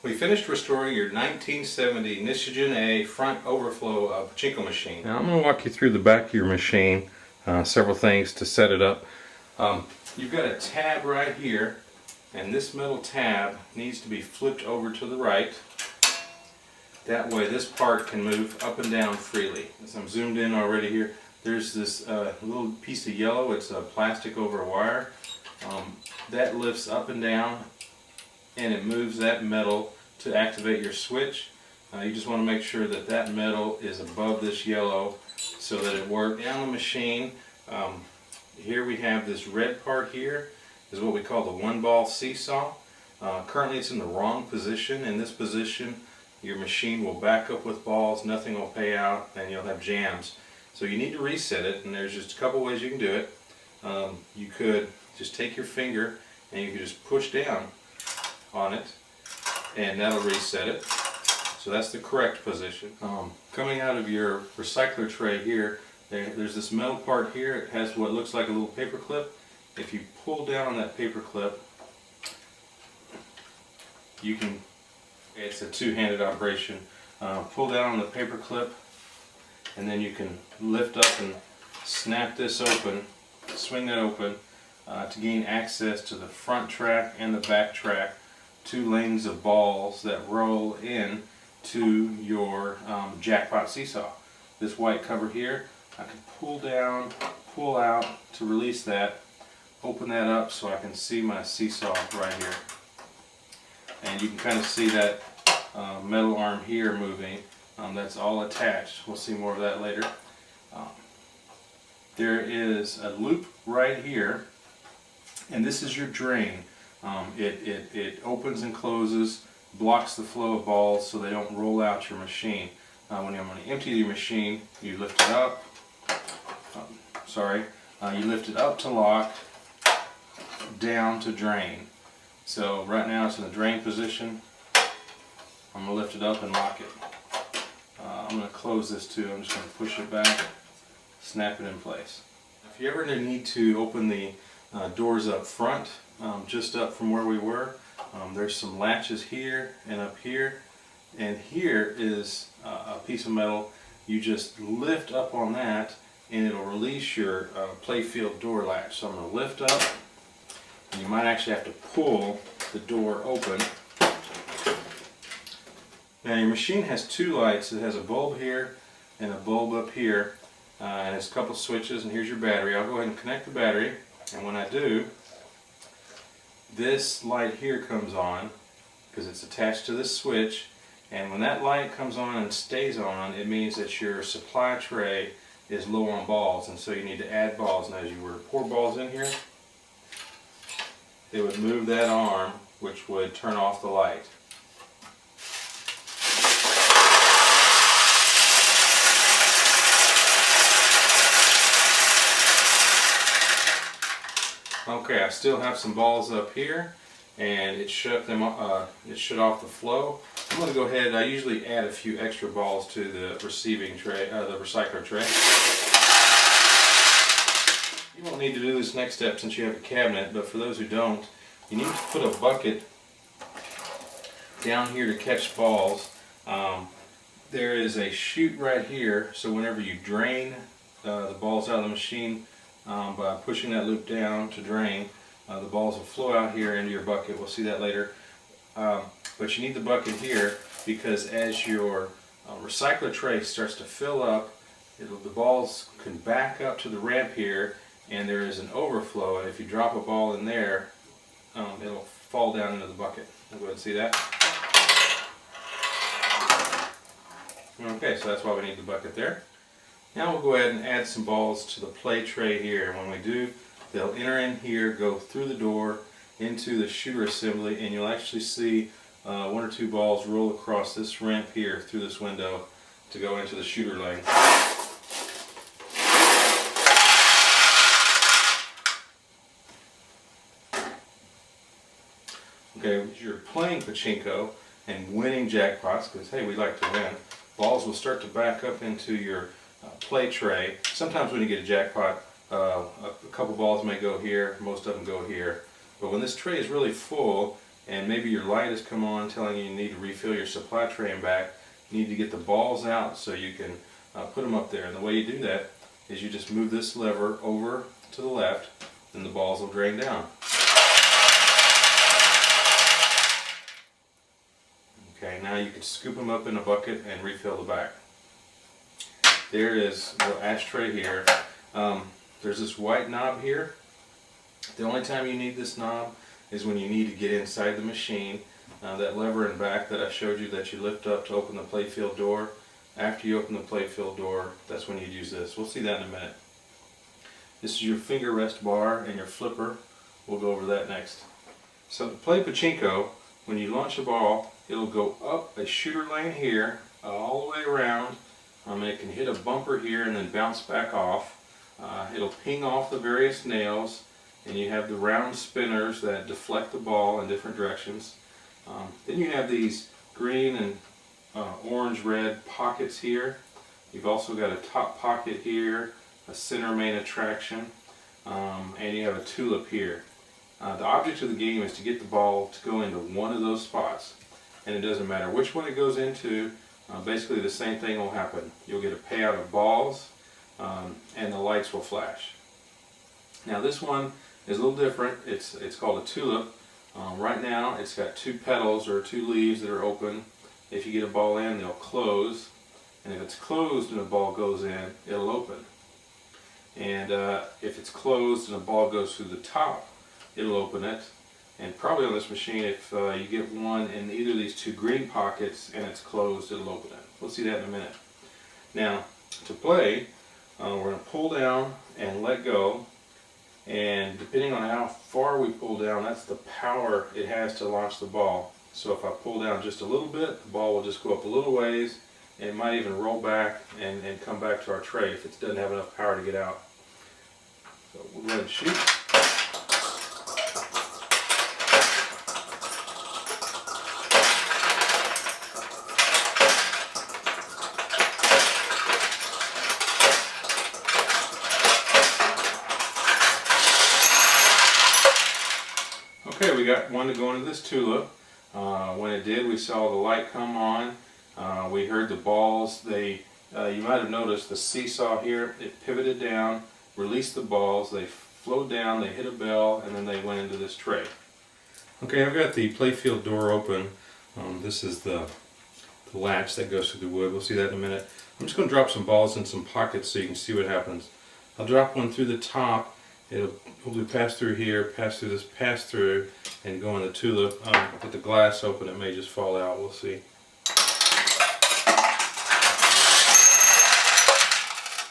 We finished restoring your 1970 Nishijin A front overflow Pachinko machine. Now I'm going to walk you through the back of your machine, several things to set it up. You've got a tab right here, and this metal tab needs to be flipped over to the right. That way this part can move up and down freely. As I'm zoomed in already here, there's this little piece of yellow. It's a plastic over a wire. That lifts up and down, and it moves that metal to activate your switch. You just want to make sure that that metal is above this yellow so that it works. Down the machine, here we have this red part here, is what we call the one ball seesaw. Currently it's in the wrong position. In this position your machine will back up with balls, nothing will pay out, and you'll have jams. So you need to reset it, and there's just a couple ways you can do it. You could just take your finger and you could just push down on it, and that'll reset it. So that's the correct position. Coming out of your recycler tray here, there's this metal part here. It has what looks like a little paper clip. If you pull down on that paper clip, you can, it's a two-handed operation. Pull down on the paper clip, and then you can lift up and snap this open, swing that open, to gain access to the front track and the back track, two lanes of balls that roll in to your jackpot seesaw. This white cover here, I can pull down, pull out to release that, open that up so I can see my seesaw right here. And you can kind of see that metal arm here moving. That's all attached. We'll see more of that later. There is a loop right here, and this is your drain. It opens and closes, blocks the flow of balls so they don't roll out your machine. When you empty your machine, you lift it up. You lift it up to lock, down to drain. So right now it's in the drain position. I'm going to lift it up and lock it. I'm going to close this too. I'm just going to push it back, snap it in place. If you ever need to open the doors up front, just up from where we were, there's some latches here and up here, and here is a piece of metal. You just lift up on that and it'll release your playfield door latch. So I'm going to lift up, and you might actually have to pull the door open. Now your machine has two lights. It has a bulb here and a bulb up here, and it's a couple switches, and here's your battery. I'll go ahead and connect the battery, and when I do, this light here comes on because it's attached to this switch, and when that light comes on and stays on, it means that your supply tray is low on balls, and so you need to add balls. Now as you were to pour balls in here, it would move that arm, which would turn off the light. Okay, I still have some balls up here, and it shut them. It shut off the flow. I'm going to go ahead. I usually add a few extra balls to the receiving tray, the recycler tray. You won't need to do this next step since you have a cabinet, but for those who don't, you need to put a bucket down here to catch balls. There is a chute right here, so whenever you drain the balls out of the machine, by pushing that loop down to drain, the balls will flow out here into your bucket. We'll see that later. But you need the bucket here because as your recycler tray starts to fill up, the balls can back up to the ramp here, and there is an overflow, and if you drop a ball in there, it'll fall down into the bucket. We'll go ahead and see that. Okay, so that's why we need the bucket there. Now we'll go ahead and add some balls to the play tray here. When we do, they'll enter in here, go through the door into the shooter assembly, and you'll actually see one or two balls roll across this ramp here through this window to go into the shooter lane. Okay, if you're playing Pachinko and winning jackpots, because hey, we like to win, balls will start to back up into your play tray. Sometimes when you get a jackpot, a couple balls may go here, most of them go here. But when this tray is really full and maybe your light has come on telling you need to refill your supply tray and back. You need to get the balls out so you can put them up there. And the way you do that is you just move this lever over to the left and the balls will drain down. Okay, now you can scoop them up in a bucket and refill the back. There is the ashtray here. There's this white knob here. The only time you need this knob is when you need to get inside the machine. That lever in back that I showed you that you lift up to open the playfield door. After you open the playfield door, that's when you'd use this. We'll see that in a minute. This is your finger rest bar and your flipper. We'll go over that next. So to play Pachinko, when you launch a ball, it'll go up a shooter lane here, all the way around. It can hit a bumper here and then bounce back off. It'll ping off the various nails, and you have the round spinners that deflect the ball in different directions. Then you have these green and orange-red pockets here. You've also got a top pocket here, a center main attraction, and you have a tulip here. The object of the game is to get the ball to go into one of those spots, and it doesn't matter which one it goes into. Basically the same thing will happen. You'll get a payout of balls, and the lights will flash. Now this one is a little different. It's called a tulip. Right now it's got two petals or two leaves that are open. If you get a ball in, they'll close, and if it's closed and a ball goes in, it'll open. And if it's closed and a ball goes through the top, it'll open it. And probably on this machine, if you get one in either of these two green pockets and it's closed, it'll open it. We'll see that in a minute. Now, to play, we're going to pull down and let go. And depending on how far we pull down, that's the power it has to launch the ball. So if I pull down just a little bit, the ball will just go up a little ways, and it might even roll back and come back to our tray if it doesn't have enough power to get out. So we'll go ahead and shoot. Okay, we got one to go into this tulip. When it did, we saw the light come on. We heard the balls. You might have noticed the seesaw here. It pivoted down, released the balls. They flowed down, they hit a bell, and then they went into this tray. Okay, I've got the playfield door open. This is the latch that goes through the wood. We'll see that in a minute. I'm just going to drop some balls in some pockets so you can see what happens. I'll drop one through the top. It'll hopefully pass through here, pass through this pass-through, and go in the tulip. With the glass open, it may just fall out. We'll see.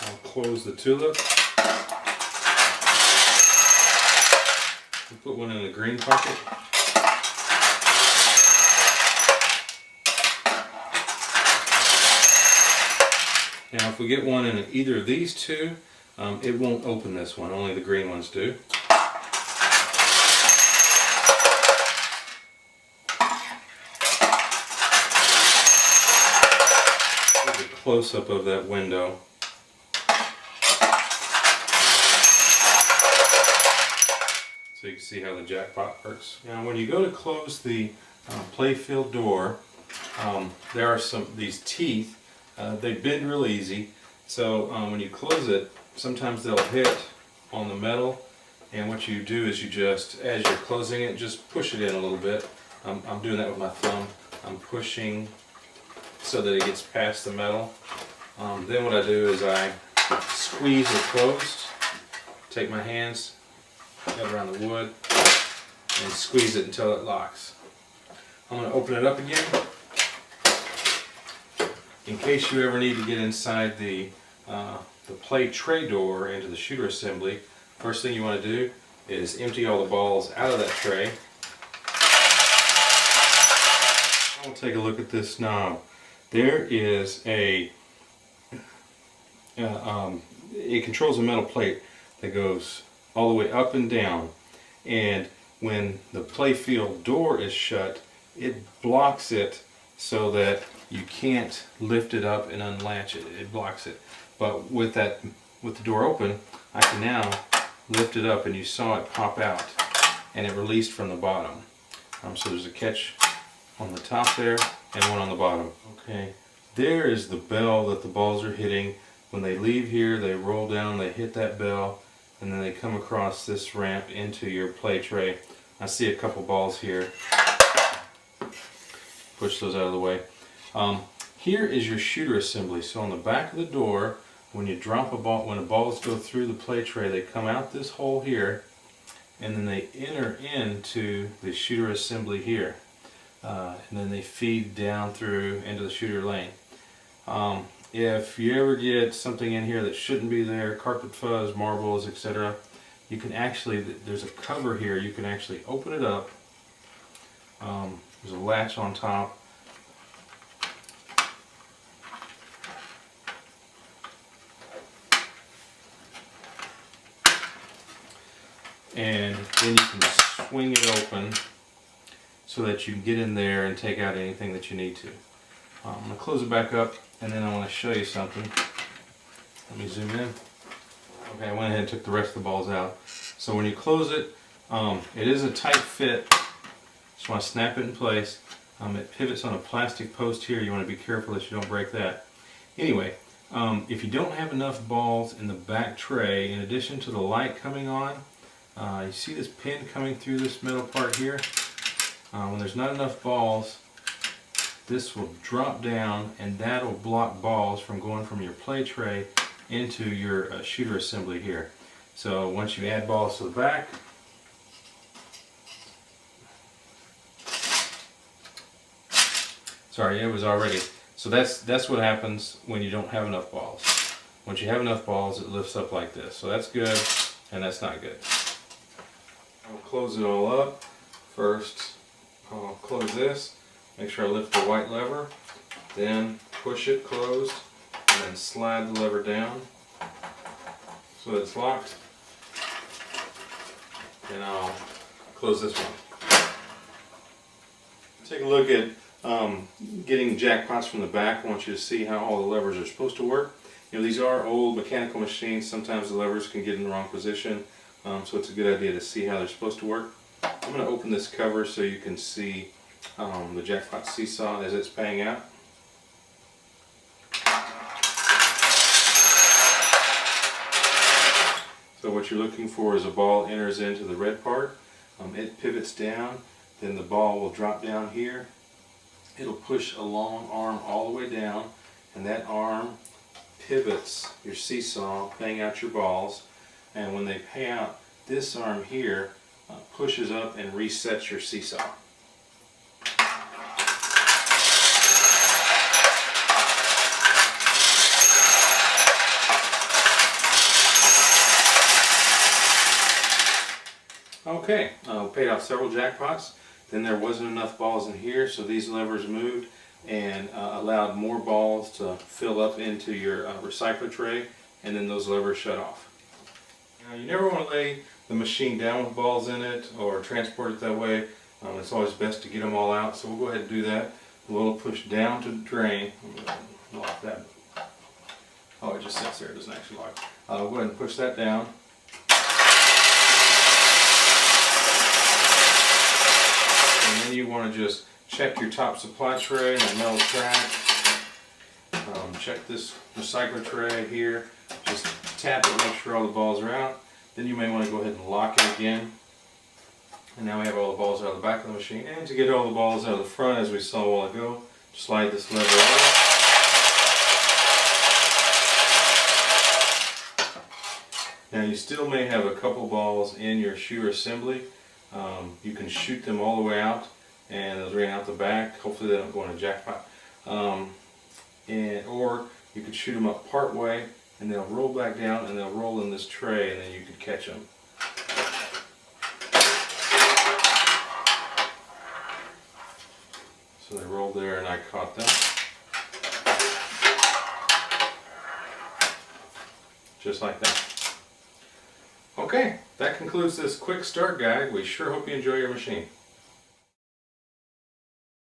I'll close the tulip. We'll put one in the green pocket. Now, if we get one in either of these two, it won't open this one, only the green ones do. Here's a close-up of that window. So you can see how the jackpot works. Now when you go to close the playfield door, there are these teeth. They bend real easy. So when you close it, sometimes they'll hit on the metal, and what you do is you just, as you're closing it, just push it in a little bit. I'm doing that with my thumb. I'm pushing so that it gets past the metal. Then what I do is I squeeze it closed, take my hands, get around the wood, and squeeze it until it locks. I'm going to open it up again. In case you ever need to get inside the play tray door into the shooter assembly, first thing you want to do is empty all the balls out of that tray. I'll take a look at this knob. There is it controls a metal plate that goes all the way up and down, and when the playfield door is shut, it blocks it so that you can't lift it up and unlatch it. It blocks it. But with the door open, I can now lift it up, and you saw it pop out, and it released from the bottom. So there's a catch on the top there and one on the bottom. Okay, there is the bell that the balls are hitting. When they leave here, they roll down, they hit that bell, and then they come across this ramp into your play tray. I see a couple balls here. Push those out of the way. Here is your shooter assembly. So on the back of the door, when you drop a ball, when the balls go through the play tray, they come out this hole here, and then they enter into the shooter assembly here. And then they feed down through into the shooter lane. If you ever get something in here that shouldn't be there, carpet fuzz, marbles, etc., you can actually, there's a cover here, you can actually open it up. There's a latch on top. And then you can swing it open so that you can get in there and take out anything that you need to. I'm going to close it back up, and then I want to show you something. Let me zoom in. Okay, I went ahead and took the rest of the balls out. So when you close it, it is a tight fit. Just want to snap it in place. It pivots on a plastic post here. You want to be careful that you don't break that. Anyway, if you don't have enough balls in the back tray, in addition to the light coming on, you see this pin coming through this metal part here? When there's not enough balls, this will drop down, and that'll block balls from going from your play tray into your shooter assembly here. So once you add balls to the back, sorry, it was already. So that's what happens when you don't have enough balls. Once you have enough balls, it lifts up like this. So that's good, and that's not good. I'll close it all up. First, I'll close this. Make sure I lift the white lever. Then push it closed, and then slide the lever down so that it's locked. And I'll close this one. Take a look at getting jackpots from the back. I want you to see how all the levers are supposed to work. You know, these are old mechanical machines. Sometimes the levers can get in the wrong position, so it's a good idea to see how they're supposed to work. I'm going to open this cover so you can see the jackpot seesaw as it's paying out. So what you're looking for is a ball enters into the red part. It pivots down, then the ball will drop down here. It'll push a long arm all the way down, and that arm pivots your seesaw, paying out your balls. And when they pay out, this arm here pushes up and resets your seesaw. Okay, paid out several jackpots. Then there wasn't enough balls in here, so these levers moved and allowed more balls to fill up into your recycler tray, and then those levers shut off. Now, you never want to lay the machine down with balls in it or transport it that way. It's always best to get them all out, so we'll go ahead and do that. We'll push down to drain. Lock that. Oh, it just sits there, it doesn't actually lock. We'll go ahead and push that down. And then you want to just check your top supply tray and that metal track. Check this recycler tray here. Just tap it, make sure all the balls are out. Then you may want to go ahead and lock it again. And now we have all the balls out of the back of the machine. And to get all the balls out of the front, as we saw a while ago, slide this lever off. Now you still may have a couple balls in your shooter assembly. You can shoot them all the way out, and those ran out the back. Hopefully they don't go in a jackpot. Or you could shoot them up part way, and they'll roll back down, and they'll roll in this tray, and then you could catch them. So they rolled there, and I caught them. Just like that. Okay, that concludes this quick start guide. We sure hope you enjoy your machine.